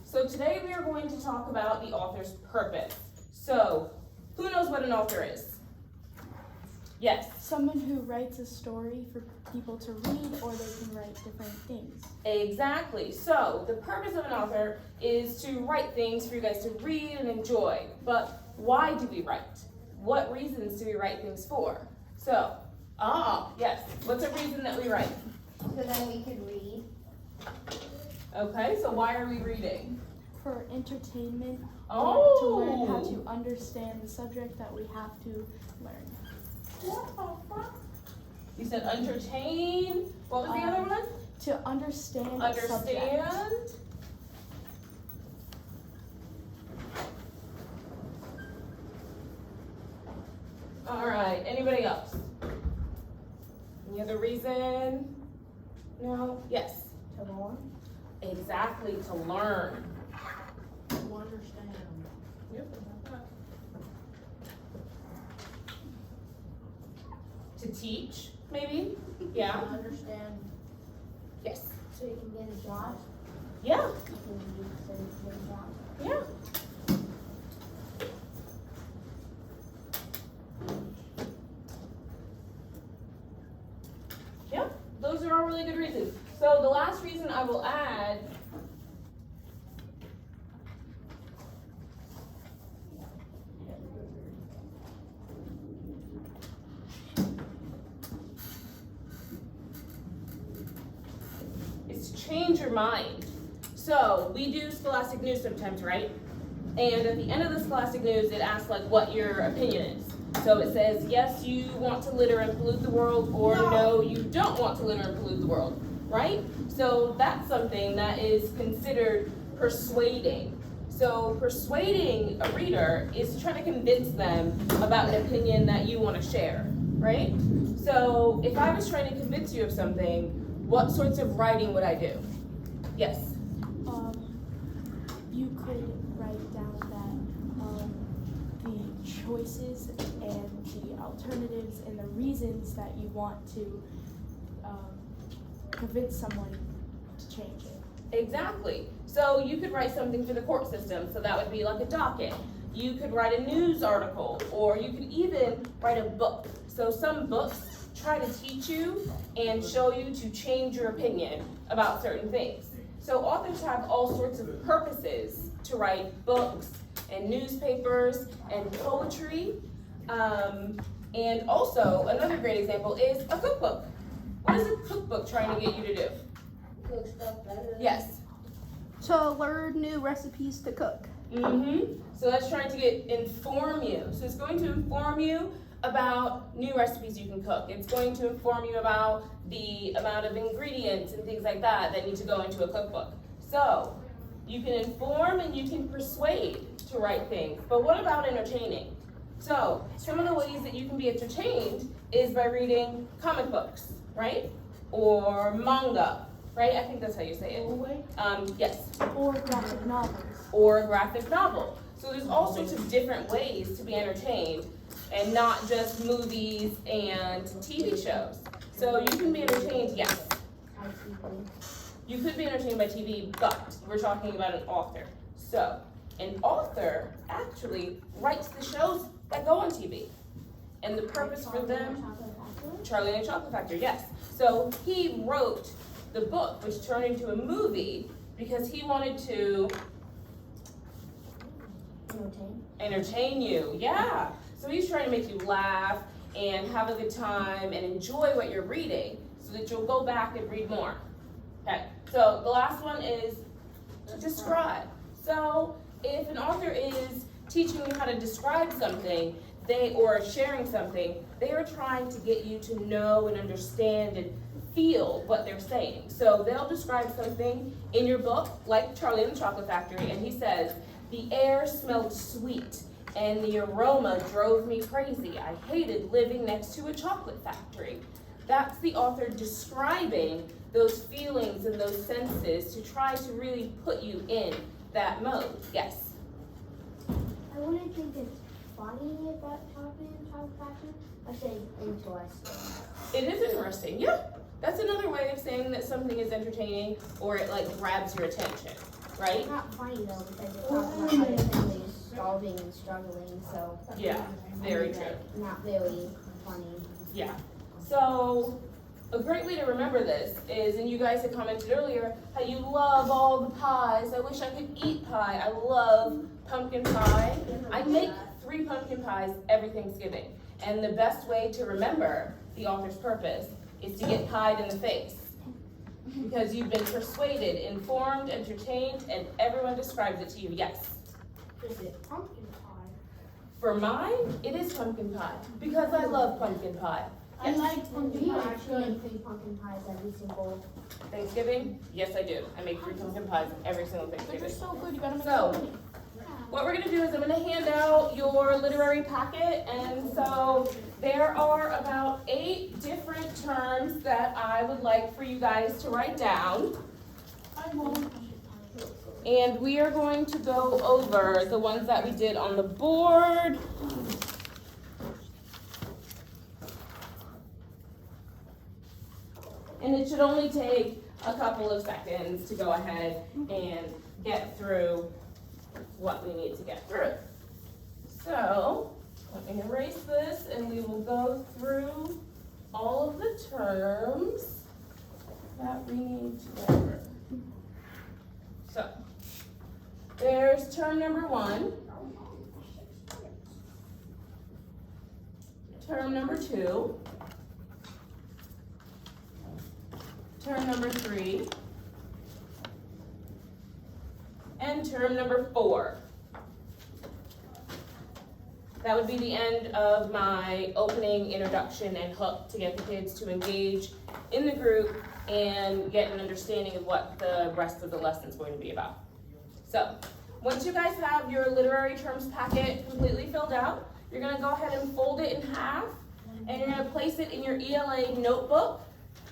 So today we are going to talk about the author's purpose. So, who knows what an author is? Yes. Someone who writes a story for people to read, or they can write different things. Exactly. So, the purpose of an author is to write things for you guys to read and enjoy. But why do we write? What reasons do we write things for? So, yes. What's a reason that we write? So then we could read. Okay, so why are we reading? For entertainment, Oh! to learn how to understand the subject that we have to learn. You said entertain. What was the other one? To understand a subject. Understand. All right, anybody else? Any other reason? No? Yes. To learn. Exactly, to learn. To understand. Yep. To teach, maybe? Yeah. To understand. Yes. So you can get a job. Yeah. You can read so you can get a job. Yeah. Yeah, those are all really good reasons. So the last reason I will add is to change your mind. So we do Scholastic News sometimes, right? And at the end of the Scholastic News, it asks like what your opinion is. So it says, yes, you want to litter and pollute the world, or no, you don't want to litter and pollute the world, right? So that's something that is considered persuading. So persuading a reader is to try to convince them about an opinion that you want to share, right? So if I was trying to convince you of something, what sorts of writing would I do? Yes? You could write down that the choices and the alternatives and the reasons that you want to convince someone to change it. Exactly. So you could write something for the court system, so that would be like a docket. You could write a news article, or you could even write a book. So some books try to teach you and show you to change your opinion about certain things. So authors have all sorts of purposes to write books and newspapers and poetry. And also, another great example is a cookbook. What is a cookbook trying to get you to do? Cook stuff better. Yes. To learn new recipes to cook. So that's trying to inform you. So it's going to inform you about new recipes you can cook. It's going to inform you about the amount of ingredients and things like that that need to go into a cookbook. So you can inform and you can persuade to write things. But what about entertaining? So some of the ways that you can be entertained is by reading comic books, right? Or manga, right? I think that's how you say it. Yes. Or graphic novels. Or a graphic novel. So there's all sorts of different ways to be entertained, and not just movies and TV shows. So you can be entertained, yes. You could be entertained by TV, but we're talking about an author. So an author actually writes the shows that go on TV. And the purpose for them, Charlie and the Chocolate Factory, yes. So he wrote the book, which turned into a movie, because he wanted to entertain you, yeah. So he's trying to make you laugh and have a good time and enjoy what you're reading so that you'll go back and read more. Okay, so the last one is to describe. So if an author is teaching you how to describe something, or sharing something, they are trying to get you to know and understand and feel what they're saying. So they'll describe something in your book, like Charlie and the Chocolate Factory, and he says, the air smelled sweet and the aroma drove me crazy. I hated living next to a chocolate factory. That's the author describing those feelings and those senses to try to really put you in that mode. Yes? I wouldn't think it's funny about chocolate and chocolate factory. I say interesting. It is interesting, yeah. That's another way of saying that something is entertaining or it like grabs your attention. right? It's not funny though because it talks about how the family is starving and struggling, so Yeah, very true. not very funny. Yeah. So a great way to remember this is, and you guys had commented earlier, how you love all the pies. I wish I could eat pie. I love pumpkin pie. I make 3 pumpkin pies every Thanksgiving. And the best way to remember the author's purpose is to get pied in the face. Because you've been persuaded, informed, entertained, and everyone describes it to you. Yes. Is it pumpkin pie? For mine, it is pumpkin pie. Because I love pumpkin pie. I like pumpkin pie. Actually, make 3 pumpkin pies every single. Thanksgiving? Yes, I do. I make 3 pumpkin pies every single They're Thanksgiving. just so good. You gotta make So, so many. what we're gonna do is I'm gonna hand out your literary packet, and so there are about 8 different terms that I would like for you guys to write down. I won't. And we are going to go over the ones that we did on the board. And it should only take a couple of seconds to go ahead and get through what we need to get through. So, let me erase this and we will go through all of the terms that we need to go through. So, there's term number 1, term number 2, term number 3, and term number 4. That would be the end of my opening, introduction, and hook to get the kids to engage in the group and get an understanding of what the rest of the lesson is going to be about. So, once you guys have your literary terms packet completely filled out, you're going to go ahead and fold it in half, and you're going to place it in your ELA notebook,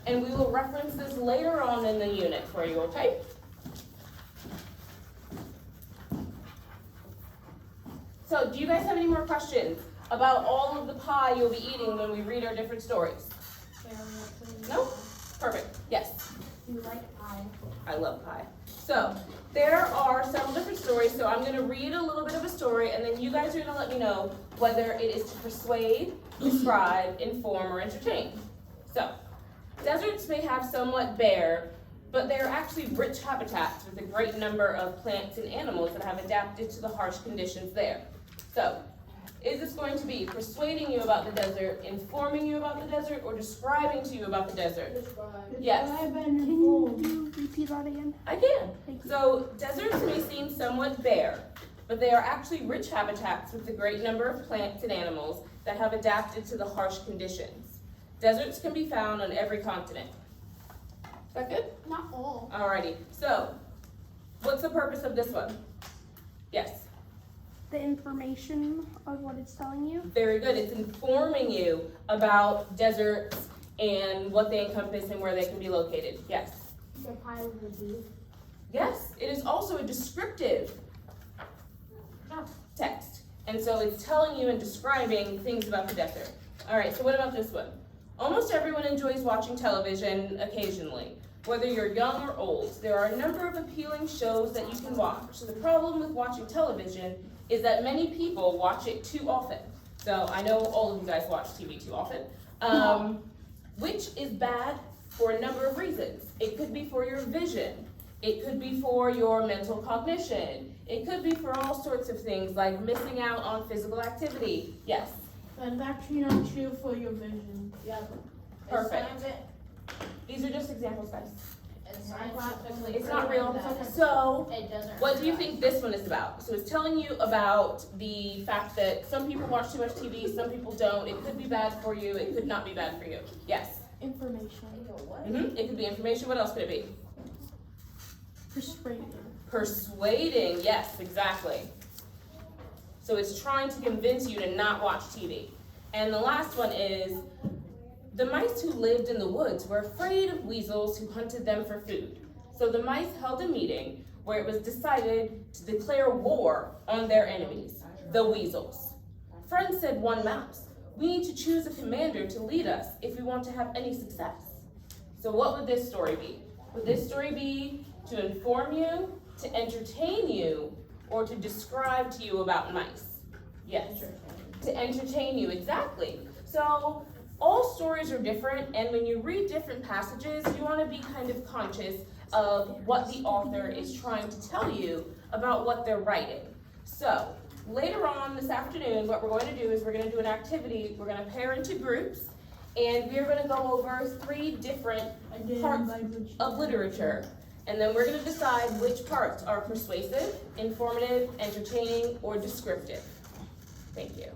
and we will reference this later on in the unit for you, okay? So, do you guys have any more questions about all of the pie you'll be eating when we read our different stories? No? Perfect. Yes? You like pie? I love pie. So, there are several different stories, so I'm going to read a little bit of a story, and then you guys are going to let me know whether it is to persuade, describe, inform, or entertain. So, deserts may have somewhat bare, but they are actually rich habitats with a great number of plants and animals that have adapted to the harsh conditions there. So, is this going to be persuading you about the desert, informing you about the desert, or describing to you about the desert? Yes. Can you repeat that again? I can. Thank you. So, deserts may seem somewhat bare, but they are actually rich habitats with a great number of plants and animals that have adapted to the harsh conditions. Deserts can be found on every continent. Is that good? Not all. Alrighty. So, what's the purpose of this one? Yes. The information of what it's telling you. Very good. It's informing you about deserts and what they encompass and where they can be located. Yes. The pie with the beef. Yes. It is also a descriptive text. And so it's telling you and describing things about the desert. All right, so what about this one? Almost everyone enjoys watching television occasionally. Whether you're young or old, there are a number of appealing shows that you can watch. So the problem with watching television is that many people watch it too often. So I know all of you guys watch TV too often, which is bad for a number of reasons. It could be for your vision. It could be for your mental cognition. It could be for all sorts of things like missing out on physical activity. Yes. That's actually not true for your vision. Yeah. Perfect. These are just examples, guys. It's scientifically It's not real. proven that So, it doesn't. what do you hurt think this one is about? So it's telling you about the fact that some people watch too much TV, some people don't. It could be bad for you. It could not be bad for you. Yes. Information. It could be information. What else could it be? Persuading. Persuading. Yes, exactly. So it's trying to convince you to not watch TV. And the last one is, the mice who lived in the woods were afraid of weasels who hunted them for food. So the mice held a meeting where it was decided to declare war on their enemies, the weasels. Friend said one mouse, we need to choose a commander to lead us if we want to have any success. So what would this story be? Would this story be To inform you, to entertain you, or to describe to you about mice? Yes. To entertain you, exactly. So all stories are different, and when you read different passages, you want to be kind of conscious of what the author is trying to tell you about what they're writing. So later on this afternoon, what we're going to do is we're going to do an activity. We're going to pair into groups, and we're going to go over 3 different parts of literature. And then we're going to decide which parts are persuasive, informative, entertaining, or descriptive. Thank you.